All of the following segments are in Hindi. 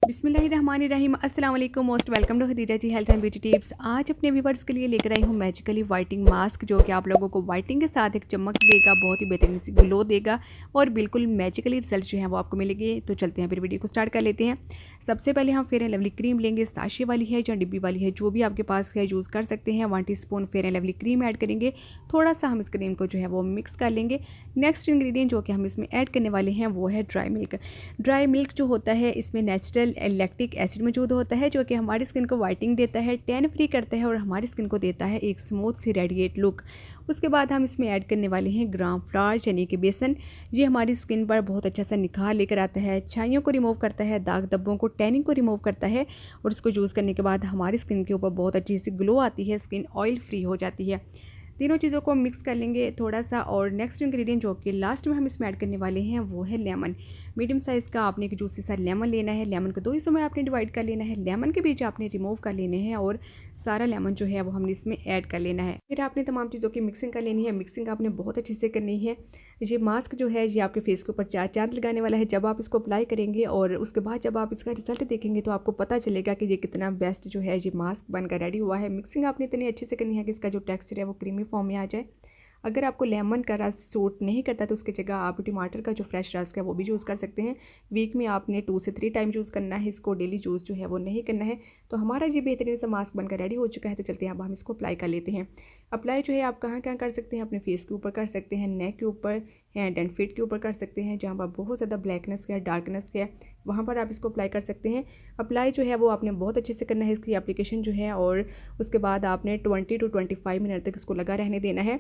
बिस्मिल्लाहिर्रहमानिर्रहीम अस्सलाम वालेकुम most welcome to Khadija ji health and beauty tips. आज अपने व्यूवर्स के लिए लेकर आई हूँ मैजिकली वाइटिंग मास्क, जो कि आप लोगों को वाइटिंग के साथ एक चमक देगा, बहुत ही बेहतरीन सी ग्लो देगा और बिल्कुल मैजिकली रिजल्ट जो है वो आपको मिलेंगे। तो चलते हैं फिर वीडियो को स्टार्ट कर लेते हैं। सबसे पहले हम फेयर एंड लवली क्रीम लेंगे, साशे वाली है या डिब्बी वाली है, जो भी आपके पास है यूज़ कर सकते हैं। 1 teaspoon fair and lovely cream add करेंगे, थोड़ा सा हम इस क्रीम को जो है वो मिक्स कर लेंगे। नेक्स्ट इंग्रेडिएंट जो कि हम इसमें ऐड करने वाले हैं वो है ड्राई मिल्क। ड्राई मिल्क जो होता है इसमें नेचुरल लैक्टिक एसिड मौजूद होता है, जो कि हमारी स्किन को वाइटिंग देता है, टैन फ्री करता है और हमारी स्किन को देता है एक स्मूथ सी रेडिएट लुक। उसके बाद हम इसमें ऐड करने वाले हैं ग्राम फ्लावर यानी कि बेसन। ये हमारी स्किन पर बहुत अच्छा सा निखार लेकर आता है, छाइयों को रिमूव करता है, दाग धब्बों को, टैनिंग को रिमूव करता है और इसको यूज़ करने के बाद हमारी स्किन के ऊपर बहुत अच्छी सी ग्लो आती है, स्किन ऑयल फ्री हो जाती है। तीनों चीज़ों को मिक्स कर लेंगे थोड़ा सा। और नेक्स्ट इंग्रेडिएंट जो कि लास्ट में हम इसमें ऐड करने वाले हैं वो है लेमन। मीडियम साइज़ का आपने एक जूसी सा लेमन लेना है। लेमन को 2 हिस्सों में आपने डिवाइड कर लेना है। लेमन के बीज आपने रिमूव कर लेने हैं और सारा लेमन जो है वो हमने इसमें ऐड कर लेना है। फिर आपने तमाम चीज़ों की मिक्सिंग कर लेनी है। मिक्सिंग आपने बहुत अच्छे से करनी है। ये मास्क जो है ये आपके फेस के ऊपर 4 चाँद लगाने वाला है। जब आप इसको अप्लाई करेंगे और उसके बाद जब आप इसका रिजल्ट देखेंगे तो आपको पता चलेगा कि ये कितना बेस्ट जो है ये मास्क बनकर रेडी हुआ है। मिक्सिंग आपने इतनी अच्छे से करनी है कि इसका जो टेक्सचर है वो क्रीमी फॉर्म में आ जाए। अगर आपको लेमन का रस सूट नहीं करता तो उसकी जगह आप टमाटर का जो फ्रेश रस है वो भी यूज़ कर सकते हैं। वीक में आपने 2 से 3 टाइम यूज़ करना है इसको, डेली यूज़ जो है वो नहीं करना है। तो हमारा ये बेहतरीन सा मास्क बनकर रेडी हो चुका है। तो चलते हैं अब हम इसको अप्लाई कर लेते हैं। अप्लाई जो है आप कहाँ कहाँ कर सकते हैं, अपने फेस के ऊपर कर सकते हैं, नेक के ऊपर, हैंड एंड फीट के ऊपर कर सकते हैं। जहाँ पर बहुत ज़्यादा ब्लैकनेस है, डार्कनेस है, वहाँ पर आप इसको अप्लाई कर सकते हैं। अप्लाई जो है वो आपने बहुत अच्छे से करना है इसकी एप्लीकेशन जो है, और उसके बाद आपने 20 to 25 मिनट तक इसको लगा रहने देना है।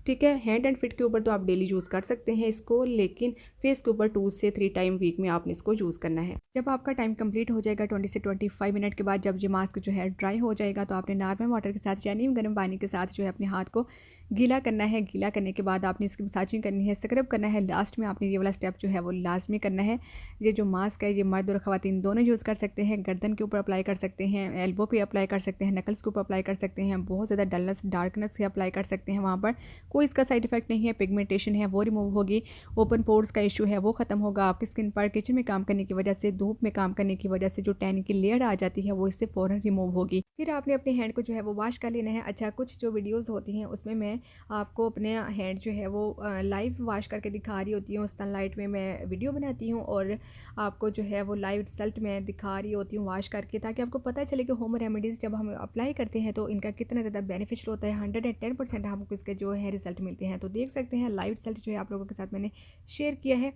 ठीक है, हैंड एंड फिट के ऊपर तो आप डेली यूज़ कर सकते हैं इसको, लेकिन फेस के ऊपर 2 से 3 टाइम वीक में आपने इसको यूज़ करना है। जब आपका टाइम कंप्लीट हो जाएगा 20 से 25 मिनट के बाद, जब ये मास्क जो है ड्राई हो जाएगा, तो आपने नॉर्मल वाटर के साथ यानी गर्म पानी के साथ जो है अपने हाथ को गीला करना है। गीला करने के बाद आपने इसकी मसाजिंग करनी है, स्क्रब करना है। लास्ट में आपने ये वाला स्टेप जो है वो लाजमी करना है। ये जो मास्क है ये मर्द और ख़वातीन दोनों यूज़ कर सकते हैं। गर्दन के ऊपर अप्लाई कर सकते हैं, एल्बो पे अप्लाई कर सकते हैं, नकल्स के ऊपर अप्लाई कर सकते हैं। बहुत ज़्यादा डलनेस, डार्कनेस से अप्लाई कर सकते हैं, वहाँ पर कोई इसका साइड इफेक्ट नहीं है। पिगमेंटेशन है वो रिमूव होगी, ओपन पोर्स का इशू है वो ख़त्म होगा। आपकी स्किन पर किचन में काम करने की वजह से, धूप में काम करने की वजह से जो टैन की लेयर आ जाती है वो इससे फ़ौरन रिमूव होगी। फिर आपने अपने हैंड को जो है वो वॉश कर लेना है। अच्छा, कुछ जो वीडियोज़ होती हैं उसमें मैं आपको अपने हैंड जो है वो लाइव वॉश करके दिखा रही होती हूँ। सनलाइट में मैं वीडियो बनाती हूँ और आपको जो है वो लाइव रिजल्ट में दिखा रही होती हूँ वॉश करके, ताकि आपको पता चले कि होम रेमेडीज़ जब हम अप्लाई करते हैं तो इनका कितना ज़्यादा बेनिफिशियल होता है। 110% हमको इसके जो है रिजल्ट मिलते हैं। तो देख सकते हैं लाइव रिजल्ट जो है आप लोगों के साथ मैंने शेयर किया है।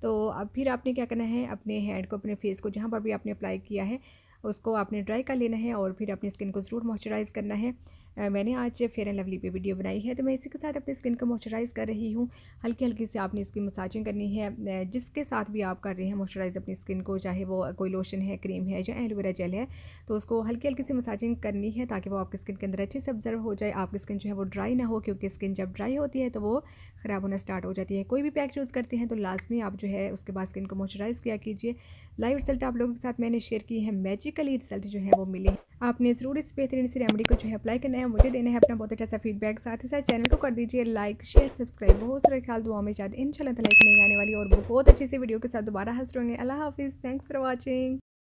तो अब फिर आपने क्या करना है, अपने हैंड को, अपने फेस को जहाँ पर भी आपने अप्लाई किया है उसको आपने ड्राई कर लेना है और फिर अपनी स्किन को ज़रूर मॉइस्चराइज़ करना है। मैंने आज फेयर एंड लवली पे वीडियो बनाई है, तो मैं इसी के साथ अपनी स्किन को मॉइस्चराइज़ कर रही हूँ। हल्की हल्की से आपने इसकी मसाजिंग करनी है। जिसके साथ भी आप कर रहे हैं मॉइस्चराइज़ अपनी स्किन को, चाहे वो कोई लोशन है, क्रीम है या एलोवेरा जेल है, तो उसको हल्की हल्की सी मसाजिंग करनी है ताकि वो आपकी स्किन के अंदर अच्छे से ऑब्जर्व हो जाए। आपकी स्किन जो है वो ड्राई ना हो, क्योंकि स्किन जब ड्राई होती है तो वो ख़राब होना स्टार्ट हो जाती है। कोई भी पैक यूज़ करते हैं तो लाजमी आप जो है उसके बाद स्किन को मॉइस्चराइज़ किया कीजिए। लाइव रिजल्ट आप लोगों के साथ मैंने शेयर की है, मैजिकली रिजल्ट जो है वो मिले। आपने ज़रूर इस बेहतरीन सी रेमेडी को जो है अप्लाई करना है, मुझे देना है अपना बहुत अच्छा सा फीडबैक। साथ ही साथ चैनल को कर दीजिए लाइक, शेयर, सब्सक्राइब। बहुत सारे ख्याल दुआ में शायद इंशाल्लाह लाइक नहीं आने वाली और बहुत अच्छी सी वीडियो के साथ दोबारा हाजिर होंगे। अल्लाह हाफिज़, थैंक्स फॉर वॉचिंग।